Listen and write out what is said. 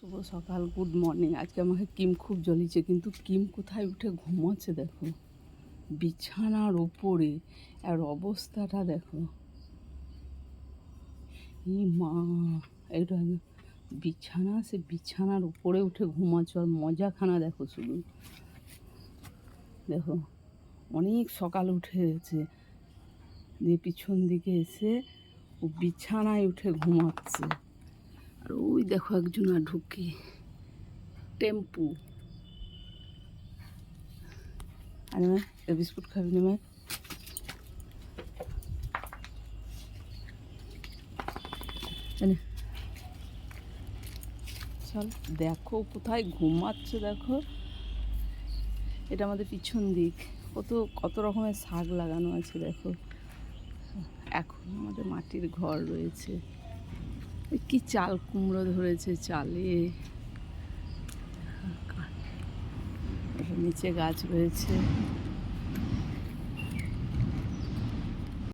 শুভ সকাল, good morning. আজকে আমাকে কিম খুব জ্বলিয়েছে, কিন্তু কিম কোথায় উঠে ঘুমাচ্ছে দেখো, বিছানার ওপরে। আর অবস্থাটা দেখো, মা, এটা বিছানা, সে বিছানার উপরে উঠে ঘুমাচ্ছে। আর মজাখানা দেখো শুধু, দেখো অনেক সকাল উঠে গেছে, দিয়ে পিছন দিকে এসে ও বিছানায় উঠে ঘুমাচ্ছে। আর ওই দেখো একজন আর ঢুকে টেম্পু। আরে মা, বিস্কুট খাবি না? মা, চল। দেখো কোথায় ঘুমাচ্ছে, দেখো। এটা আমাদের পিছন দিক, কত কত রকমের শাক লাগানো আছে দেখো। এখন আমাদের মাটির ঘর রয়েছে। কি চাল কুমড়ো ধরেছে চালে, নিচে গাছ রয়েছে।